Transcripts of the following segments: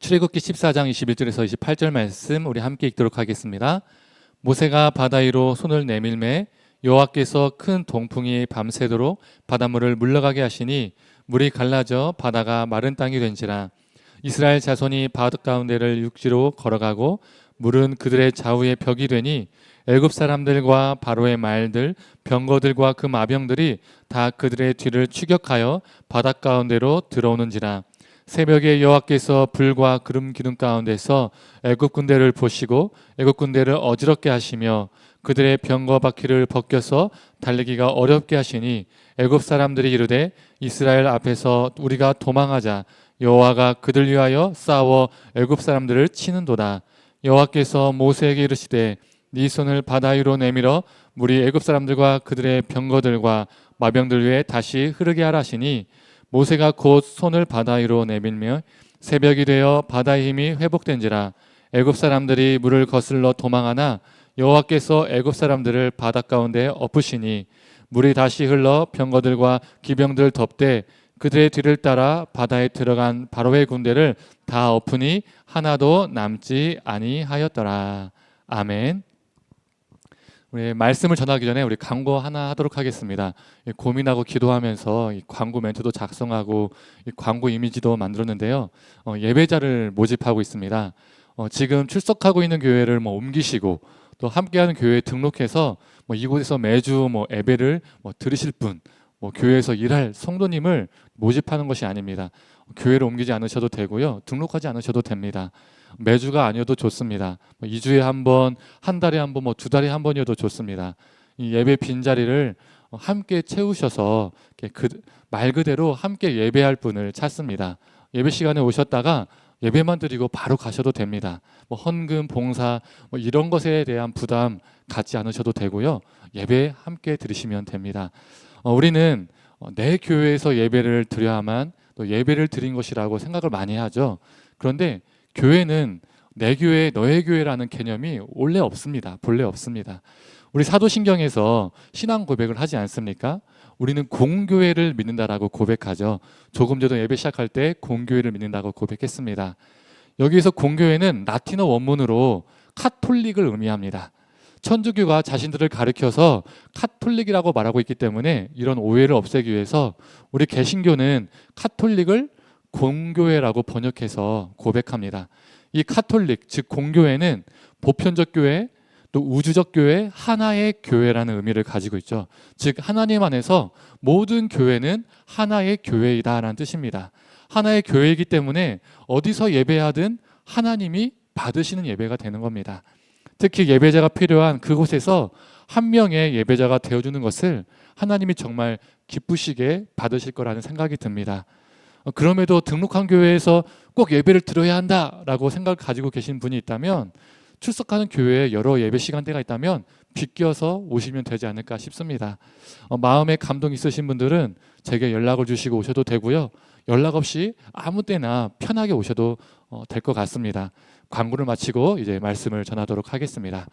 출애굽기 14장 21절에서 28절 말씀 우리 함께 읽도록 하겠습니다. 모세가 바다 위로 손을 내밀매 여호와께서 큰 동풍이 밤새도록 바닷물을 물러가게 하시니 물이 갈라져 바다가 마른 땅이 된지라. 이스라엘 자손이 바다 가운데를 육지로 걸어가고 물은 그들의 좌우에 벽이 되니 애굽 사람들과 바로의 말들 병거들과 그 마병들이 다 그들의 뒤를 추격하여 바다 가운데로 들어오는지라. 새벽에 여호와께서 불과 구름 기둥 가운데서 애굽 군대를 보시고 애굽 군대를 어지럽게 하시며 그들의 병거 바퀴를 벗겨서 달리기가 어렵게 하시니 애굽 사람들이 이르되 이스라엘 앞에서 우리가 도망하자. 여호와가 그들 위하여 싸워 애굽 사람들을 치는도다. 여호와께서 모세에게 이르시되 네 손을 바다 위로 내밀어 물이 애굽 사람들과 그들의 병거들과 마병들 위에 다시 흐르게 하라 하시니 모세가 곧 손을 바다 위로 내밀며 새벽이 되어 바다의 힘이 회복된지라. 애굽 사람들이 물을 거슬러 도망하나 여호와께서 애굽 사람들을 바다 가운데 엎으시니 물이 다시 흘러 병거들과 기병들 덮되 그들의 뒤를 따라 바다에 들어간 바로의 군대를 다 엎으니 하나도 남지 아니하였더라. 아멘. 우리 말씀을 전하기 전에 우리 광고 하나 하도록 하겠습니다. 고민하고 기도하면서 이 광고 멘트도 작성하고 이 광고 이미지도 만들었는데요. 예배자를 모집하고 있습니다. 지금 출석하고 있는 교회를 옮기시고 또 함께하는 교회에 등록해서 이곳에서 매주 예배를 들으실 분, 교회에서 일할 성도님을 모집하는 것이 아닙니다. 교회를 옮기지 않으셔도 되고요. 등록하지 않으셔도 됩니다. 매주가 아니어도 좋습니다. 2주에 한 번, 한 달에 한 번, 2달에 한 번이어도 좋습니다. 이 예배 빈자리를 함께 채우셔서 말 그대로 함께 예배할 분을 찾습니다. 예배 시간에 오셨다가 예배만 드리고 바로 가셔도 됩니다. 헌금, 봉사 이런 것에 대한 부담 갖지 않으셔도 되고요. 예배 함께 드리시면 됩니다. 우리는 내 교회에서 예배를 드려야만 또 예배를 드린 것이라고 생각을 많이 하죠. 그런데 교회는 내 교회, 너의 교회라는 개념이 원래 없습니다. 본래 없습니다. 우리 사도신경에서 신앙 고백을 하지 않습니까? 우리는 공교회를 믿는다라고 고백하죠. 조금 전에 예배 시작할 때 공교회를 믿는다고 고백했습니다. 여기에서 공교회는 라틴어 원문으로 카톨릭을 의미합니다. 천주교가 자신들을 가리켜서 카톨릭이라고 말하고 있기 때문에 이런 오해를 없애기 위해서 우리 개신교는 카톨릭을 공교회라고 번역해서 고백합니다. 이 카톨릭, 즉 공교회는 보편적 교회, 또 우주적 교회, 하나의 교회라는 의미를 가지고 있죠. 즉 하나님 안에서 모든 교회는 하나의 교회이다라는 뜻입니다. 하나의 교회이기 때문에 어디서 예배하든 하나님이 받으시는 예배가 되는 겁니다. 특히 예배자가 필요한 그곳에서 한 명의 예배자가 되어주는 것을 하나님이 정말 기쁘시게 받으실 거라는 생각이 듭니다. 그럼에도 등록한 교회에서 꼭 예배를 드려야 한다라고 생각을 가지고 계신 분이 있다면 출석하는 교회에 여러 예배 시간대가 있다면 비껴서 오시면 되지 않을까 싶습니다. 마음에 감동 있으신 분들은 제게 연락을 주시고 오셔도 되고요. 연락 없이 아무 때나 편하게 오셔도 될 것 같습니다. 광고를 마치고 이제 말씀을 전하도록 하겠습니다.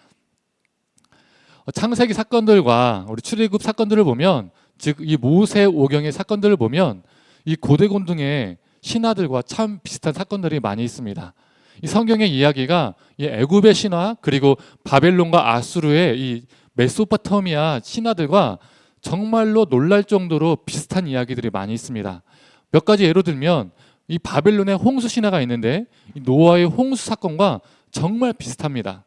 창세기 사건들과 우리 출애굽 사건들을 보면, 즉 이 모세 오경의 사건들을 보면 이 고대곤등의 신화들과 참 비슷한 사건들이 많이 있습니다. 이 성경의 이야기가 이 애굽의 신화 그리고 바벨론과 아수르의 이 메소포타미아 신화들과 정말로 놀랄 정도로 비슷한 이야기들이 많이 있습니다. 몇 가지 예로 들면 이 바벨론의 홍수 신화가 있는데 이 노아의 홍수 사건과 정말 비슷합니다.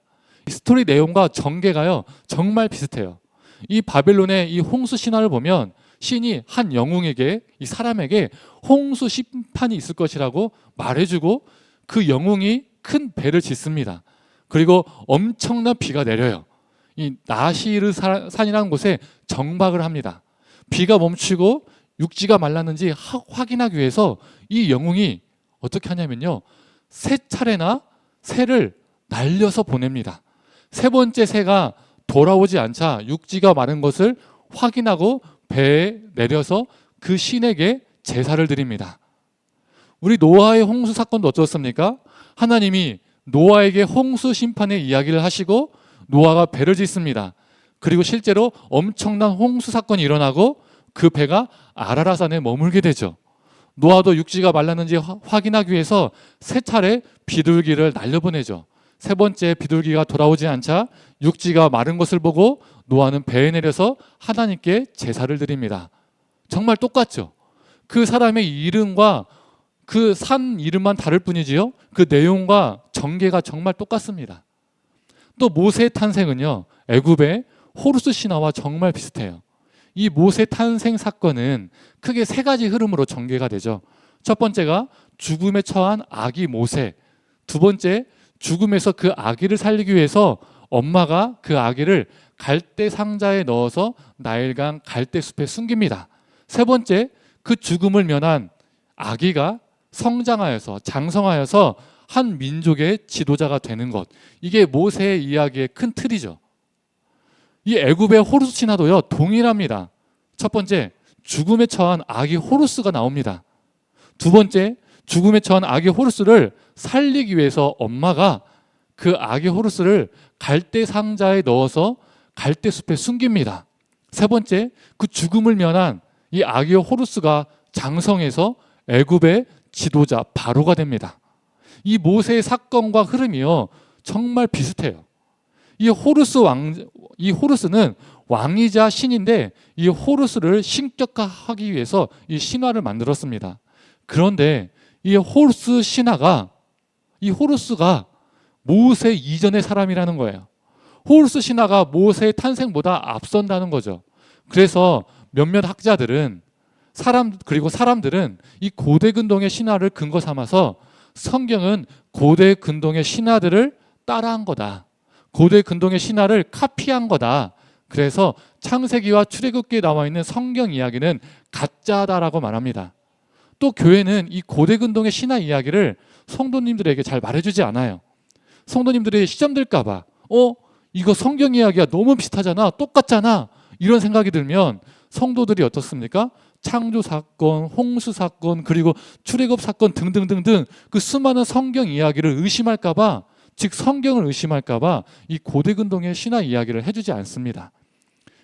이 스토리 내용과 전개가요 정말 비슷해요. 이 바벨론의 이 홍수 신화를 보면 신이 한 영웅에게, 이 사람에게 홍수 심판이 있을 것이라고 말해주고 그 영웅이 큰 배를 짓습니다. 그리고 엄청난 비가 내려요. 이 나시르 산이라는 곳에 정박을 합니다. 비가 멈추고 육지가 말랐는지 확인하기 위해서 이 영웅이 어떻게 하냐면요, 세 차례나 새를 날려서 보냅니다. 세 번째 새가 돌아오지 않자 육지가 마른 것을 확인하고 배에 내려서 그 신에게 제사를 드립니다. 우리 노아의 홍수 사건도 어떻습니까? 하나님이 노아에게 홍수 심판의 이야기를 하시고 노아가 배를 짓습니다. 그리고 실제로 엄청난 홍수 사건이 일어나고 그 배가 아라라산에 머물게 되죠. 노아도 육지가 말랐는지 확인하기 위해서 세 차례 비둘기를 날려보내죠. 세 번째 비둘기가 돌아오지 않자 육지가 마른 것을 보고 노아는 배에 내려서 하나님께 제사를 드립니다. 정말 똑같죠. 그 사람의 이름과 그 산 이름만 다를 뿐이지요. 그 내용과 전개가 정말 똑같습니다. 또 모세의 탄생은요, 애굽의 호루스 신화와 정말 비슷해요. 이 모세 탄생 사건은 크게 세 가지 흐름으로 전개가 되죠. 첫 번째가 죽음에 처한 아기 모세, 두 번째 죽음에서 그 아기를 살리기 위해서 엄마가 그 아기를 갈대 상자에 넣어서 나일강 갈대 숲에 숨깁니다. 세 번째, 그 죽음을 면한 아기가 성장하여서 장성하여서 한 민족의 지도자가 되는 것. 이게 모세의 이야기의 큰 틀이죠. 이 애굽의 호루스 신화도요, 동일합니다. 첫 번째, 죽음에 처한 아기 호루스가 나옵니다. 두 번째, 죽음에 처한 아기 호루스를 살리기 위해서 엄마가 그 아기 호루스를 갈대 상자에 넣어서 갈대 숲에 숨깁니다. 세 번째, 그 죽음을 면한 이 아기 호루스가 장성해서 애굽의 지도자 바로가 됩니다. 이 모세의 사건과 흐름이요, 정말 비슷해요. 이 호루스는 왕이자 신인데 이 호루스를 신격화하기 위해서 이 신화를 만들었습니다. 그런데 이 호루스가 모세 이전의 사람이라는 거예요. 호루스 신화가 모세의 탄생보다 앞선다는 거죠. 그래서 몇몇 학자들은 그리고 사람들은 이 고대 근동의 신화를 근거 삼아서 성경은 고대 근동의 신화들을 따라한 거다. 고대 근동의 신화를 카피한 거다. 그래서 창세기와 출애굽기에 나와 있는 성경 이야기는 가짜다라고 말합니다. 또 교회는 이 고대 근동의 신화 이야기를 성도님들에게 잘 말해주지 않아요. 성도님들이 시험될까 봐 이거 성경 이야기가 너무 비슷하잖아, 똑같잖아, 이런 생각이 들면 성도들이 어떻습니까? 창조 사건, 홍수 사건, 그리고 출애굽 사건 등등등등 그 수많은 성경 이야기를 의심할까 봐, 즉 성경을 의심할까 봐 이 고대 근동의 신화 이야기를 해주지 않습니다.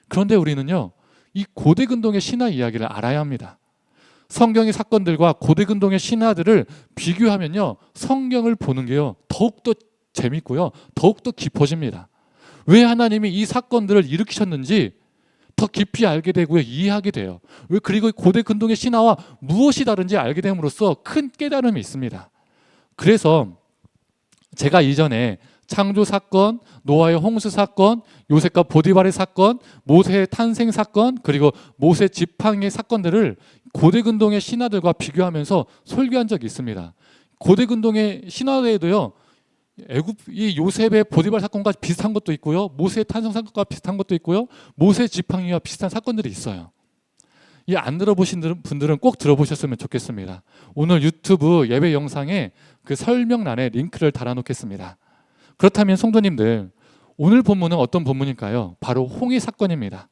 그런데 우리는요, 이 고대 근동의 신화 이야기를 알아야 합니다. 성경의 사건들과 고대 근동의 신화들을 비교하면요, 성경을 보는 게요, 더욱더 재밌고요, 더욱더 깊어집니다. 왜 하나님이 이 사건들을 일으키셨는지 더 깊이 알게 되고요, 이해하게 돼요. 그리고 고대 근동의 신화와 무엇이 다른지 알게 됨으로써 큰 깨달음이 있습니다. 그래서 제가 이전에 창조 사건, 노아의 홍수 사건, 요셉과 보디발의 사건, 모세의 탄생 사건, 그리고 모세 지팡이의 사건들을 고대 근동의 신화들과 비교하면서 설교한 적이 있습니다. 고대 근동의 신화에도요, 이 요셉의 보디발 사건과 비슷한 것도 있고요, 모세의 탄생 사건과 비슷한 것도 있고요, 모세 지팡이와 비슷한 사건들이 있어요. 이 안 들어보신 분들은 꼭 들어보셨으면 좋겠습니다. 오늘 유튜브 예배 영상에 그 설명란에 링크를 달아놓겠습니다. 그렇다면 성도님들, 오늘 본문은 어떤 본문일까요? 바로 홍해 사건입니다.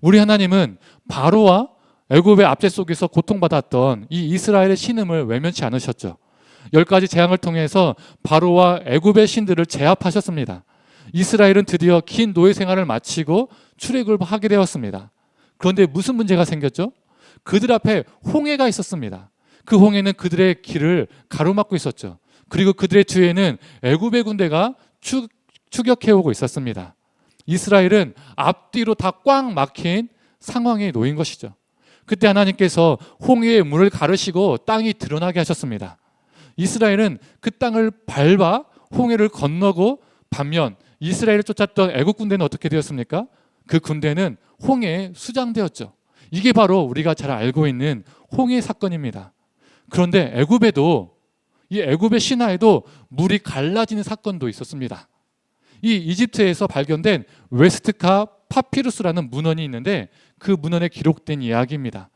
우리 하나님은 바로와 애굽의 압제 속에서 고통받았던 이 이스라엘의 신음을 외면치 않으셨죠. 10가지 재앙을 통해서 바로와 애굽의 신들을 제압하셨습니다. 이스라엘은 드디어 긴 노예 생활을 마치고 출애굽을 하게 되었습니다. 그런데 무슨 문제가 생겼죠? 그들 앞에 홍해가 있었습니다. 그 홍해는 그들의 길을 가로막고 있었죠. 그리고 그들의 뒤에는 애굽의 군대가 추격해오고 있었습니다. 이스라엘은 앞뒤로 다 꽉 막힌 상황에 놓인 것이죠. 그때 하나님께서 홍해의 물을 가르시고 땅이 드러나게 하셨습니다. 이스라엘은 그 땅을 밟아 홍해를 건너고, 반면 이스라엘을 쫓았던 애국 군대는 어떻게 되었습니까? 그 군대는 홍해에 수장되었죠. 이게 바로 우리가 잘 알고 있는 홍해 사건입니다. 그런데 이 애굽의 신화에도 물이 갈라지는 사건도 있었습니다. 이 이집트에서 발견된 웨스트카 파피루스라는 문헌이 있는데 그 문헌에 기록된 이야기입니다.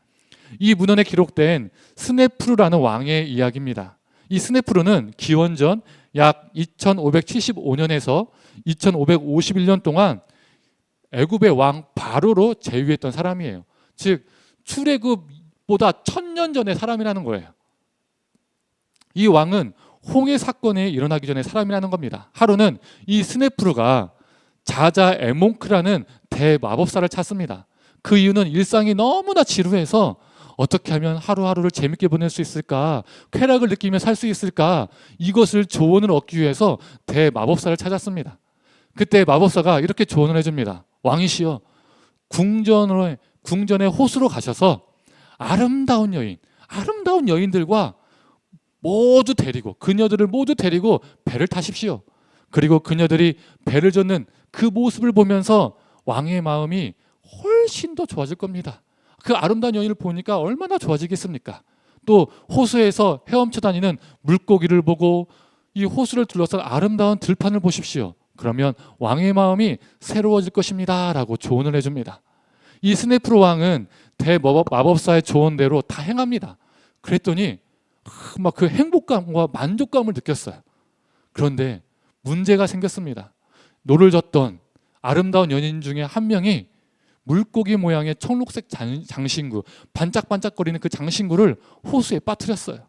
이 문헌에 기록된 스네프루라는 왕의 이야기입니다. 이 스네프루는 기원전 약 2575년에서 2551년 동안 애굽의 왕 바로로 재위했던 사람이에요. 즉 출애굽보다 1000년 전의 사람이라는 거예요. 이 왕은 홍해 사건이 일어나기 전에 사람이라는 겁니다. 하루는 이 스네프루가 자자 에몽크라는 대마법사를 찾습니다. 그 이유는 일상이 너무나 지루해서 어떻게 하면 하루하루를 재밌게 보낼 수 있을까? 쾌락을 느끼며 살 수 있을까? 이것을 조언을 얻기 위해서 대마법사를 찾았습니다. 그때 마법사가 이렇게 조언을 해줍니다. 왕이시여, 궁전의 호수로 가셔서 아름다운 여인들과 모두 데리고, 그녀들을 모두 데리고 배를 타십시오. 그리고 그녀들이 배를 젓는 그 모습을 보면서 왕의 마음이 훨씬 더 좋아질 겁니다. 그 아름다운 여인을 보니까 얼마나 좋아지겠습니까? 또 호수에서 헤엄쳐 다니는 물고기를 보고 이 호수를 둘러싼 아름다운 들판을 보십시오. 그러면 왕의 마음이 새로워질 것입니다 라고 조언을 해줍니다. 이 스네프로 왕은 대마법사의 조언대로 다 행합니다. 그랬더니 막 그 행복감과 만족감을 느꼈어요. 그런데 문제가 생겼습니다. 노를 젓던 아름다운 연인 중에 한 명이 물고기 모양의 청록색 장신구, 반짝반짝거리는 그 장신구를 호수에 빠뜨렸어요.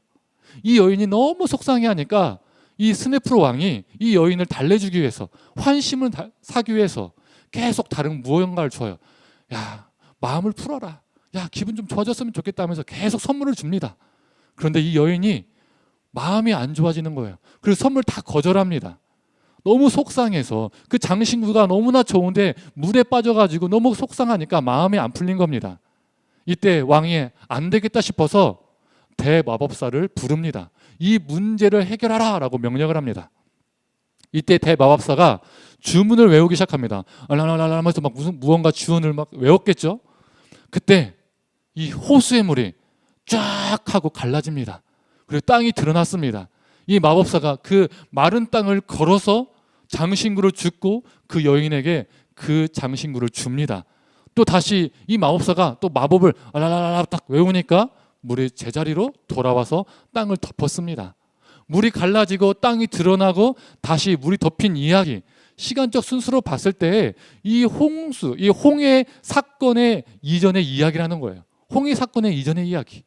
이 여인이 너무 속상해하니까 이 스네프로 왕이 이 여인을 달래주기 위해서, 환심을 사기 위해서 계속 다른 무언가를 줘요. 야, 마음을 풀어라. 야, 기분 좀 좋아졌으면 좋겠다 하면서 계속 선물을 줍니다. 그런데 이 여인이 마음이 안 좋아지는 거예요. 그래서 선물 다 거절합니다. 너무 속상해서, 그 장신구가 너무나 좋은데 물에 빠져가지고 너무 속상하니까 마음이 안 풀린 겁니다. 이때 왕이 안 되겠다 싶어서 대마법사를 부릅니다. 이 문제를 해결하라 라고 명령을 합니다. 이때 대마법사가 주문을 외우기 시작합니다. 하면서 막 무언가 주문을 막 외웠겠죠. 그때 이 호수의 물이 쫙 하고 갈라집니다. 그리고 땅이 드러났습니다. 이 마법사가 그 마른 땅을 걸어서 장신구를 줍고 그 여인에게 그 장신구를 줍니다. 또 다시 이 마법사가 또 마법을 딱 외우니까 물이 제자리로 돌아와서 땅을 덮었습니다. 물이 갈라지고 땅이 드러나고 다시 물이 덮인 이야기, 시간적 순서로 봤을 때 이 홍수, 이 홍해 사건의 이전의 이야기라는 거예요. 홍해 사건의 이전의 이야기.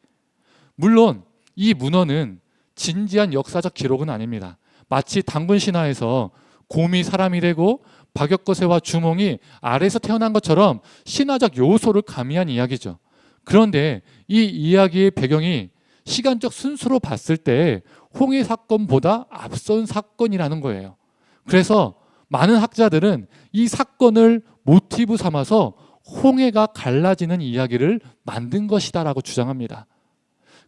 물론 이 문헌은 진지한 역사적 기록은 아닙니다. 마치 당군 신화에서 곰이 사람이 되고 박역거새와 주몽이 알에서 태어난 것처럼 신화적 요소를 가미한 이야기죠. 그런데 이 이야기의 배경이 시간적 순서로 봤을 때 홍해 사건보다 앞선 사건이라는 거예요. 그래서 많은 학자들은 이 사건을 모티브 삼아서 홍해가 갈라지는 이야기를 만든 것이다라고 주장합니다.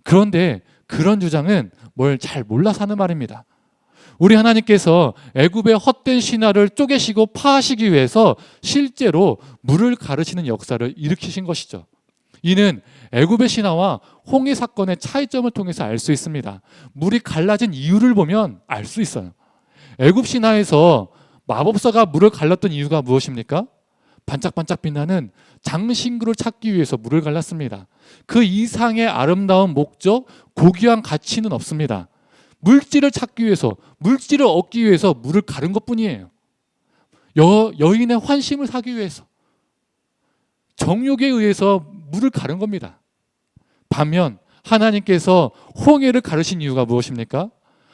그런데 그런 주장은 뭘 잘 몰라서 하는 말입니다. 우리 하나님께서 애굽의 헛된 신화를 쪼개시고 파하시기 위해서 실제로 물을 가르치는 역사를 일으키신 것이죠. 이는 애굽의 신화와 홍해 사건의 차이점을 통해서 알 수 있습니다. 물이 갈라진 이유를 보면 알 수 있어요. 애굽 신화에서 마법사가 물을 갈랐던 이유가 무엇입니까? 반짝반짝 빛나는 장신구를 찾기 위해서 물을 갈랐습니다. 그 이상의 아름다운 목적, 고귀한 가치는 없습니다. 물질을 찾기 위해서, 물질을 얻기 위해서 물을 가른 것뿐이에요. 여인의 환심을 사기 위해서, 정욕에 의해서 물을 가른 겁니다. 반면 하나님께서 홍해를 가르신 이유가 무엇입니까?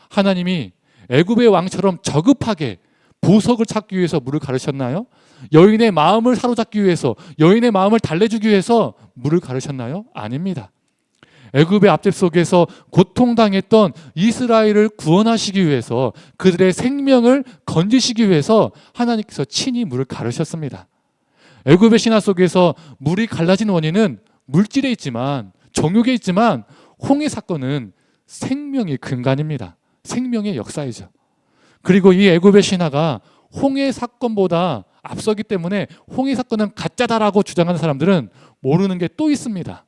하나님이 애굽의 왕처럼 저급하게 보석을 찾기 위해서 물을 가르셨나요? 여인의 마음을 사로잡기 위해서, 여인의 마음을 달래주기 위해서 물을 가르셨나요? 아닙니다. 애굽의 압제 속에서 고통당했던 이스라엘을 구원하시기 위해서, 그들의 생명을 건지시기 위해서 하나님께서 친히 물을 가르셨습니다. 애굽의 신화 속에서 물이 갈라진 원인은 물질에 있지만, 정욕에 있지만, 홍해 사건은 생명의 근간입니다. 생명의 역사이죠. 그리고 이 애굽의 신화가 홍해 사건보다 앞서기 때문에 홍해 사건은 가짜다라고 주장하는 사람들은 모르는 게 또 있습니다.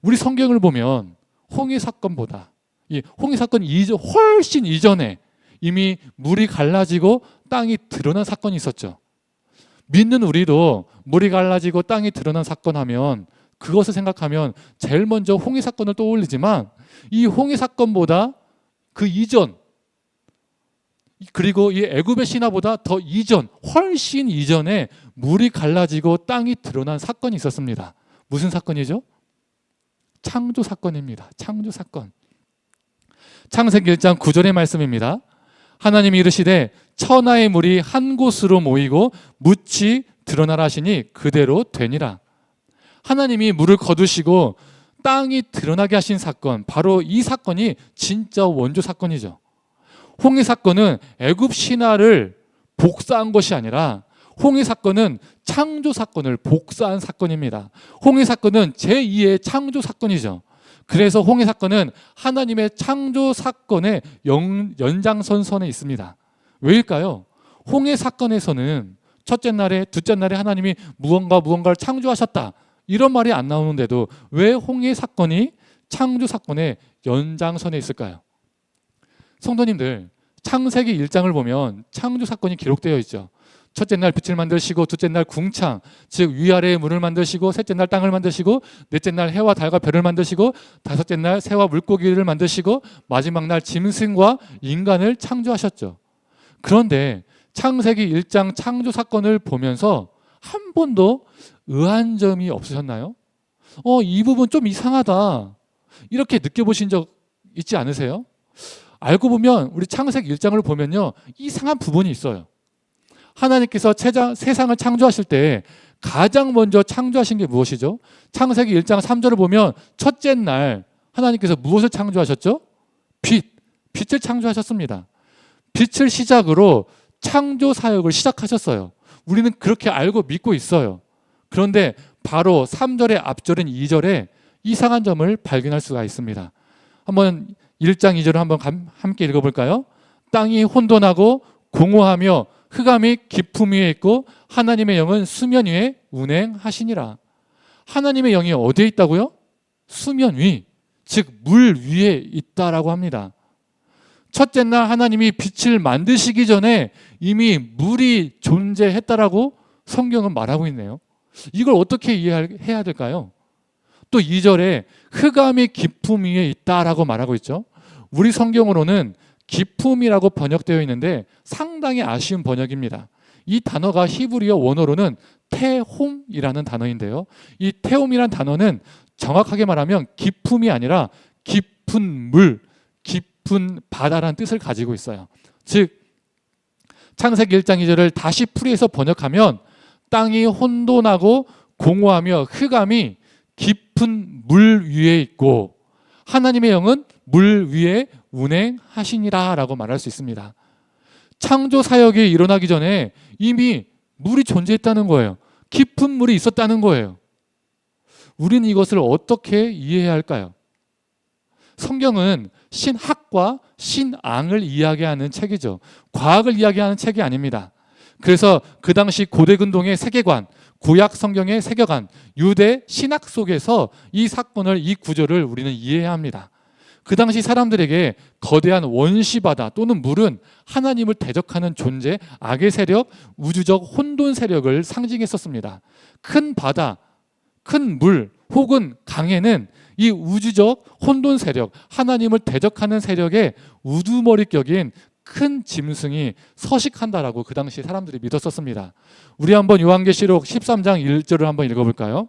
우리 성경을 보면 홍해 사건보다, 이 홍해 사건 훨씬 이전에 이미 물이 갈라지고 땅이 드러난 사건이 있었죠. 믿는 우리도 물이 갈라지고 땅이 드러난 사건 하면, 그것을 생각하면 제일 먼저 홍해 사건을 떠올리지만, 이 홍해 사건보다 그 이전, 그리고 이 애굽의 신화보다 더 이전, 훨씬 이전에 물이 갈라지고 땅이 드러난 사건이 있었습니다. 무슨 사건이죠? 창조 사건입니다. 창조 사건. 창세기 1장 9절의 말씀입니다. 하나님이 이르시되 천하의 물이 한 곳으로 모이고 묻이 드러나라 하시니 그대로 되니라. 하나님이 물을 거두시고 땅이 드러나게 하신 사건, 바로 이 사건이 진짜 원조 사건이죠. 홍해 사건은 애굽 신화를 복사한 것이 아니라 홍해 사건은 창조 사건을 복사한 사건입니다. 홍해 사건은 제2의 창조 사건이죠. 그래서 홍해 사건은 하나님의 창조 사건의 연장선선에 있습니다. 왜일까요? 홍해 사건에서는 첫째 날에, 둘째 날에 하나님이 무언가를 창조하셨다, 이런 말이 안 나오는데도 왜 홍해 사건이 창조 사건의 연장선에 있을까요? 성도님들, 창세기 1장을 보면 창조 사건이 기록되어 있죠. 첫째 날 빛을 만드시고, 둘째 날 궁창, 즉 위아래의 문을 만드시고, 셋째 날 땅을 만드시고, 넷째 날 해와 달과 별을 만드시고, 다섯째 날 새와 물고기를 만드시고, 마지막 날 짐승과 인간을 창조하셨죠. 그런데 창세기 1장 창조 사건을 보면서 한 번도 의아한 점이 없으셨나요? 이 부분 좀 이상하다, 이렇게 느껴보신 적 있지 않으세요? 알고 보면 우리 창세기 1장을 보면요, 이상한 부분이 있어요. 하나님께서 세상을 창조하실 때 가장 먼저 창조하신 게 무엇이죠? 창세기 1장 3절을 보면 첫째 날 하나님께서 무엇을 창조하셨죠? 빛을 창조하셨습니다. 빛을 시작으로 창조 사역을 시작하셨어요. 우리는 그렇게 알고 믿고 있어요. 그런데 바로 3절의 앞절인 2절에 이상한 점을 발견할 수가 있습니다. 한번 1장 2절을 한번 함께 읽어볼까요? 땅이 혼돈하고 공허하며 흑암이 깊음 위에 있고 하나님의 영은 수면 위에 운행하시니라. 하나님의 영이 어디에 있다고요? 수면 위, 즉 물 위에 있다라고 합니다. 첫째 날 하나님이 빛을 만드시기 전에 이미 물이 존재했다라고 성경은 말하고 있네요. 이걸 어떻게 이해해야 될까요? 또 2절에 흑암이 깊음 위에 있다라고 말하고 있죠. 우리 성경으로는 깊음이라고 번역되어 있는데 상당히 아쉬운 번역입니다. 이 단어가 히브리어 원어로는 테홈이라는 단어인데요, 이 테홈이라는 단어는 정확하게 말하면 깊음이 아니라 깊은 물, 깊은 바다라는 뜻을 가지고 있어요. 즉 창세기 1장 2절을 다시 풀이해서 번역하면 땅이 혼돈하고 공허하며 흑암이 깊은 물 위에 있고 하나님의 영은 물 위에 운행하시니라 라고 말할 수 있습니다. 창조 사역이 일어나기 전에 이미 물이 존재했다는 거예요. 깊은 물이 있었다는 거예요. 우리는 이것을 어떻게 이해해야 할까요? 성경은 신학과 신앙을 이야기하는 책이죠. 과학을 이야기하는 책이 아닙니다. 그래서 그 당시 고대 근동의 세계관, 구약 성경의 세계관, 유대 신학 속에서 이 사건을, 이 구조를 우리는 이해해야 합니다. 그 당시 사람들에게 거대한 원시바다 또는 물은 하나님을 대적하는 존재, 악의 세력, 우주적 혼돈 세력을 상징했었습니다. 큰 바다, 큰 물 혹은 강에는 이 우주적 혼돈 세력, 하나님을 대적하는 세력의 우두머리격인 큰 짐승이 서식한다라고 그 당시 사람들이 믿었었습니다. 우리 한번 요한계시록 13장 1절을 한번 읽어볼까요?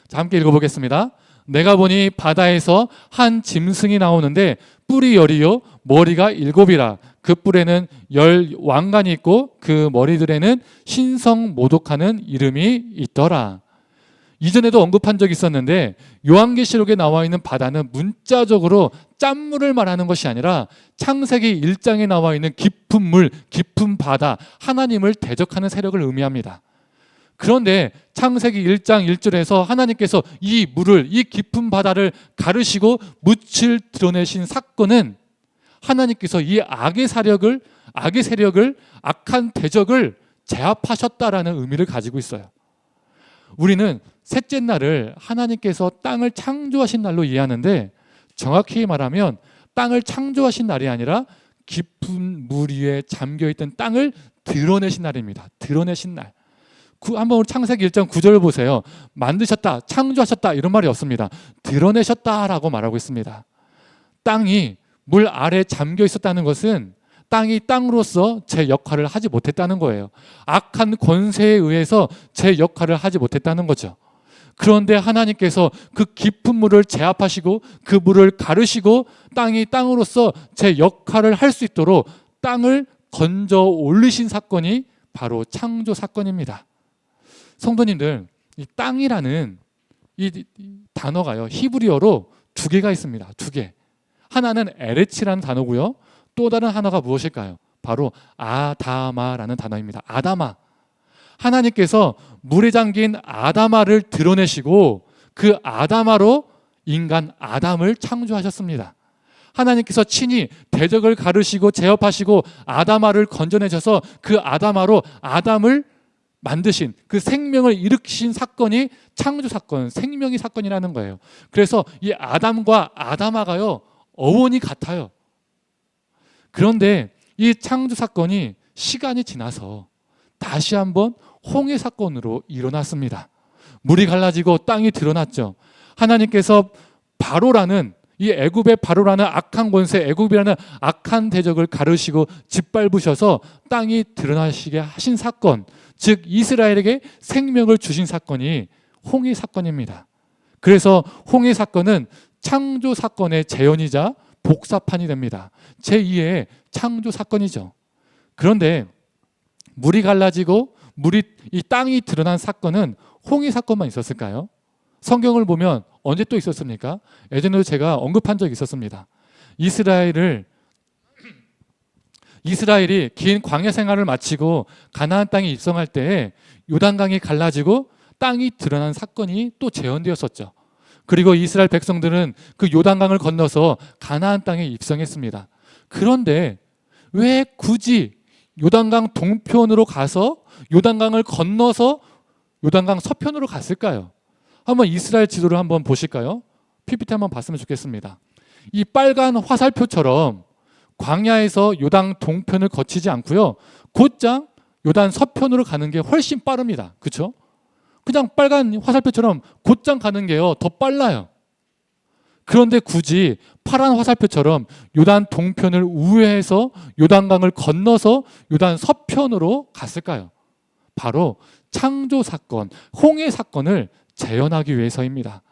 자, 함께 읽어보겠습니다. 내가 보니 바다에서 한 짐승이 나오는데 뿔이 열이요 머리가 7이라. 그 뿔에는 10 왕관이 있고 그 머리들에는 신성모독하는 이름이 있더라. 이전에도 언급한 적이 있었는데 요한계시록에 나와 있는 바다는 문자적으로 짠물을 말하는 것이 아니라 창세기 1장에 나와 있는 깊은 물, 깊은 바다, 하나님을 대적하는 세력을 의미합니다. 그런데 창세기 1장 1절에서 하나님께서 이 물을, 이 깊은 바다를 가르시고 묻을 드러내신 사건은 하나님께서 이 악의 세력을, 악한 대적을 제압하셨다라는 의미를 가지고 있어요. 우리는 셋째 날을 하나님께서 땅을 창조하신 날로 이해하는데 정확히 말하면 땅을 창조하신 날이 아니라 깊은 물 위에 잠겨있던 땅을 드러내신 날입니다. 드러내신 날. 한번 우리 창세기 1장 9절 보세요. 만드셨다, 창조하셨다 이런 말이 없습니다. 드러내셨다라고 말하고 있습니다. 땅이 물 아래에 잠겨 있었다는 것은 땅이 땅으로서 제 역할을 하지 못했다는 거예요. 악한 권세에 의해서 제 역할을 하지 못했다는 거죠. 그런데 하나님께서 그 깊은 물을 제압하시고 그 물을 가르시고 땅이 땅으로서 제 역할을 할 수 있도록 땅을 건져 올리신 사건이 바로 창조 사건입니다. 성도님들, 이 땅이라는 이 단어가요, 히브리어로 두 개가 있습니다. 두 개. 하나는 에레치라는 단어고요. 또 다른 하나가 무엇일까요? 바로 아다마라는 단어입니다. 아다마. 하나님께서 물에 잠긴 아다마를 드러내시고 그 아다마로 인간 아담을 창조하셨습니다. 하나님께서 친히 대적을 가르시고 제압하시고 아다마를 건져내셔서 그 아다마로 아담을 만드신, 그 생명을 일으키신 사건이 창조 사건, 생명의 사건이라는 거예요. 그래서 이 아담과 아다마가요, 어원이 같아요. 그런데 이 창조 사건이 시간이 지나서 다시 한번 홍해 사건으로 일어났습니다. 물이 갈라지고 땅이 드러났죠. 하나님께서 바로라는, 이 애굽의 바로라는 악한 권세, 애굽이라는 악한 대적을 가르시고 짓밟으셔서 땅이 드러나시게 하신 사건, 즉 이스라엘에게 생명을 주신 사건이 홍해 사건입니다. 그래서 홍해 사건은 창조 사건의 재현이자 복사판이 됩니다. 제2의 창조 사건이죠. 그런데 물이 갈라지고 이 땅이 드러난 사건은 홍해 사건만 있었을까요? 성경을 보면 언제 또 있었습니까? 예전에도 제가 언급한 적이 있었습니다. 이스라엘이 긴 광야 생활을 마치고 가나안 땅에 입성할 때에 요단강이 갈라지고 땅이 드러난 사건이 또 재현되었었죠. 그리고 이스라엘 백성들은 그 요단강을 건너서 가나안 땅에 입성했습니다. 그런데 왜 굳이 요단강 동편으로 가서 요단강을 건너서 요단강 서편으로 갔을까요? 한번 이스라엘 지도를 한번 보실까요? PPT 한번 봤으면 좋겠습니다. 이 빨간 화살표처럼 광야에서 요단 동편을 거치지 않고요, 곧장 요단 서편으로 가는 게 훨씬 빠릅니다. 그렇죠? 그냥 빨간 화살표처럼 곧장 가는 게요, 더 빨라요. 그런데 굳이 파란 화살표처럼 요단 동편을 우회해서 요단강을 건너서 요단 서편으로 갔을까요? 바로 창조 사건, 홍해 사건을 재현하기 위해서입니다.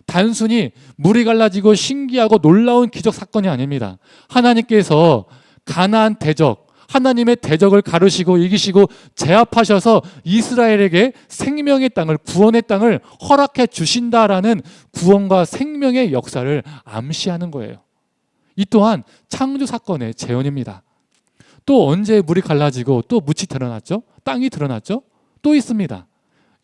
단순히 물이 갈라지고 신기하고 놀라운 기적 사건이 아닙니다. 하나님께서 가나안 대적, 하나님의 대적을 가르시고 이기시고 제압하셔서 이스라엘에게 생명의 땅을, 구원의 땅을 허락해 주신다라는 구원과 생명의 역사를 암시하는 거예요. 이 또한 창조 사건의 재현입니다. 또 언제 물이 갈라지고 또 묻이 드러났죠? 땅이 드러났죠? 또 있습니다.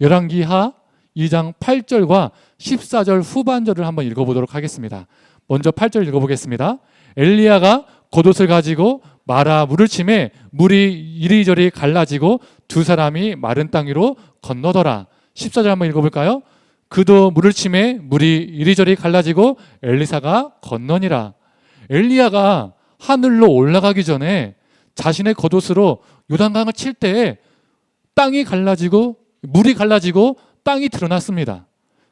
열왕기하 2장 8절과 14절 후반절을 한번 읽어보도록 하겠습니다. 먼저 8절 읽어보겠습니다. 엘리야가 겉옷을 가지고 마라 물을 치매 물이 이리저리 갈라지고 두 사람이 마른 땅 위로 건너더라. 14절 한번 읽어볼까요? 그도 물을 치매 물이 이리저리 갈라지고 엘리사가 건너니라. 엘리야가 하늘로 올라가기 전에 자신의 겉옷으로 요단강을 칠 때에 땅이 갈라지고 물이 갈라지고 땅이 드러났습니다.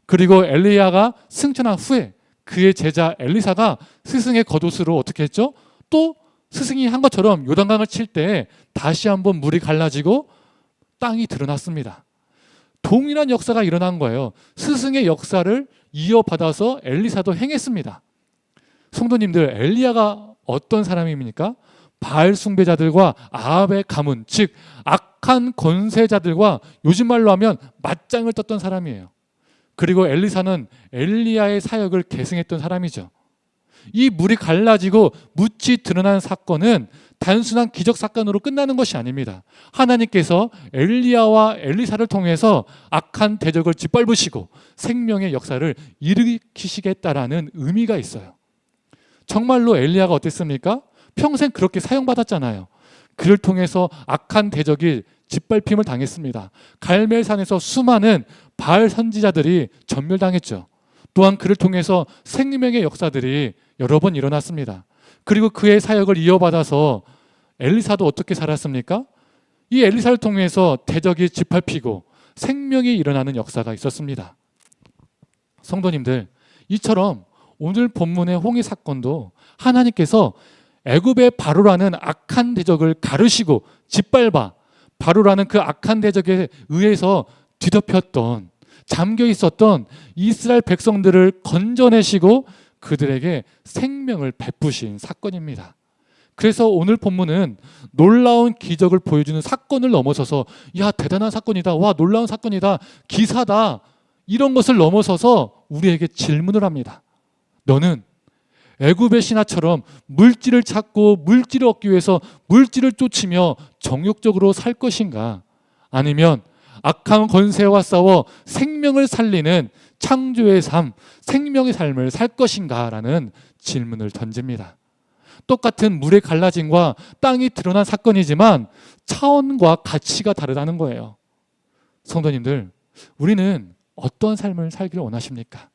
그리고 엘리야가 승천한 후에 그의 제자 엘리사가 스승의 겉옷으로 어떻게 했죠? 또 스승이 한 것처럼 요단강을 칠 때 다시 한번 물이 갈라지고 땅이 드러났습니다. 동일한 역사가 일어난 거예요. 스승의 역사를 이어받아서 엘리사도 행했습니다. 성도님들, 엘리야가 어떤 사람입니까? 바알 숭배자들과 아합의 가문, 즉 악한 권세자들과 요즘 말로 하면 맞짱을 떴던 사람이에요. 그리고 엘리사는 엘리야의 사역을 계승했던 사람이죠. 이 물이 갈라지고 묻이 드러난 사건은 단순한 기적 사건으로 끝나는 것이 아닙니다. 하나님께서 엘리야와 엘리사를 통해서 악한 대적을 짓밟으시고 생명의 역사를 일으키시겠다라는 의미가 있어요. 정말로 엘리야가 어땠습니까? 평생 그렇게 사용받았잖아요. 그를 통해서 악한 대적이 짓밟힘을 당했습니다. 갈멜산에서 수많은 바알 선지자들이 전멸당했죠. 또한 그를 통해서 생명의 역사들이 여러 번 일어났습니다. 그리고 그의 사역을 이어받아서 엘리사도 어떻게 살았습니까? 이 엘리사를 통해서 대적이 짓밟히고 생명이 일어나는 역사가 있었습니다. 성도님들, 이처럼 오늘 본문의 홍해 사건도 하나님께서 애굽의 바로라는 악한 대적을 가르시고 짓밟아 바로라는 그 악한 대적에 의해서 뒤덮였던, 잠겨 있었던 이스라엘 백성들을 건져내시고 그들에게 생명을 베푸신 사건입니다. 그래서 오늘 본문은 놀라운 기적을 보여주는 사건을 넘어서서 야, 대단한 사건이다, 와, 놀라운 사건이다, 기사다, 이런 것을 넘어서서 우리에게 질문을 합니다. 너는 애굽의 신하처럼 물질을 찾고 물질을 얻기 위해서 물질을 쫓으며 정욕적으로 살 것인가? 아니면 악한 권세와 싸워 생명을 살리는 창조의 삶, 생명의 삶을 살 것인가? 라는 질문을 던집니다. 똑같은 물의 갈라짐과 땅이 드러난 사건이지만 차원과 가치가 다르다는 거예요. 성도님들, 우리는 어떤 삶을 살기를 원하십니까?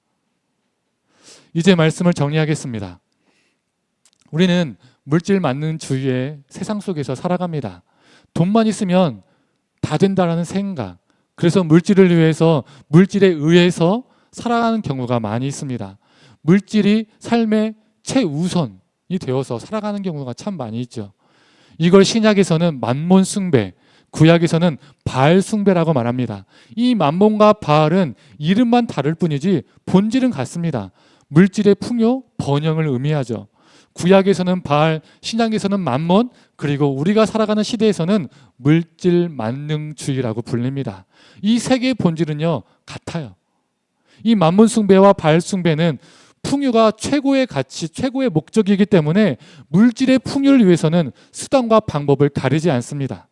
이제 말씀을 정리하겠습니다. 우리는 물질 많는 주위의 세상 속에서 살아갑니다. 돈만 있으면 다 된다라는 생각, 그래서 물질을 위해서 물질에 의해서 살아가는 경우가 많이 있습니다. 물질이 삶의 최우선이 되어서 살아가는 경우가 참 많이 있죠. 이걸 신약에서는 만몬 숭배, 구약에서는 바알 숭배라고 말합니다. 이 만몬과 바알은 이름만 다를 뿐이지 본질은 같습니다. 물질의 풍요, 번영을 의미하죠. 구약에서는 바알, 신약에서는 만몬, 그리고 우리가 살아가는 시대에서는 물질 만능주의라고 불립니다. 이 세 개의 본질은요, 같아요. 이 만몬 숭배와 바알 숭배는 풍요가 최고의 가치, 최고의 목적이기 때문에 물질의 풍요를 위해서는 수단과 방법을 가리지 않습니다.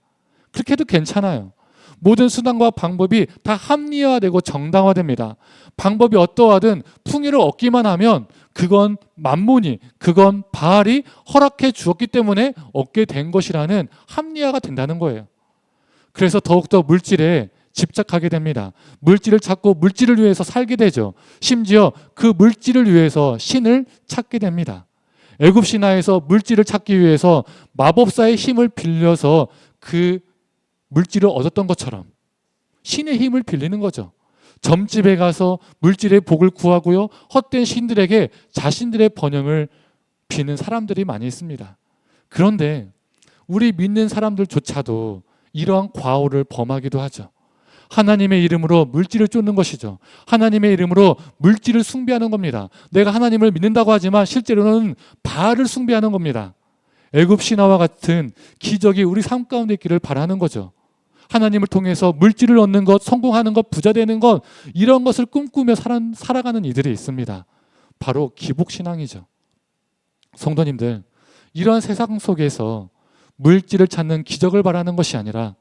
그렇게 해도 괜찮아요. 모든 수단과 방법이 다 합리화되고 정당화됩니다. 방법이 어떠하든 풍요를 얻기만 하면 그건 만몬이, 그건 바알이 허락해 주었기 때문에 얻게 된 것이라는 합리화가 된다는 거예요. 그래서 더욱더 물질에 집착하게 됩니다. 물질을 찾고 물질을 위해서 살게 되죠. 심지어 그 물질을 위해서 신을 찾게 됩니다. 애굽 신화에서 물질을 찾기 위해서 마법사의 힘을 빌려서 그 물질을 얻었던 것처럼 신의 힘을 빌리는 거죠. 점집에 가서 물질의 복을 구하고요, 헛된 신들에게 자신들의 번영을 비는 사람들이 많이 있습니다. 그런데 우리 믿는 사람들조차도 이러한 과오를 범하기도 하죠. 하나님의 이름으로 물질을 쫓는 것이죠. 하나님의 이름으로 물질을 숭배하는 겁니다. 내가 하나님을 믿는다고 하지만 실제로는 바알을 숭배하는 겁니다. 애굽 신화와 같은 기적이 우리 삶 가운데 있기를 바라는 거죠. 하나님을 통해서 물질을 얻는 것, 성공하는 것, 부자 되는 것, 이런 것을 꿈꾸며 살아가는 이들이 있습니다. 바로 기복신앙이죠. 성도님들, 이러한 세상 속에서 물질을 찾는 기적을 바라는 것이 아니라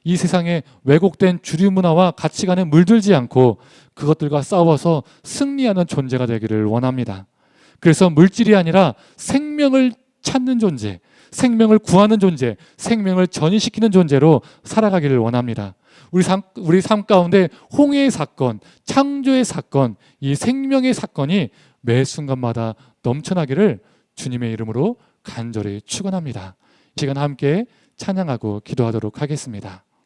이 세상에 왜곡된 주류 문화와 가치관에 물들지 않고 그것들과 싸워서 승리하는 존재가 되기를 원합니다. 그래서 물질이 아니라 생명을 찾는 존재, 생명을 구하는 존재, 생명을 전이시키는 존재로 살아가기를 원합니다. 우리 삶 가운데 홍해의 사건, 창조의 사건, 이 생명의 사건이 매 순간마다 넘쳐나기를 주님의 이름으로 간절히 축원합니다. 이 시간 함께 찬양하고 기도하도록 하겠습니다.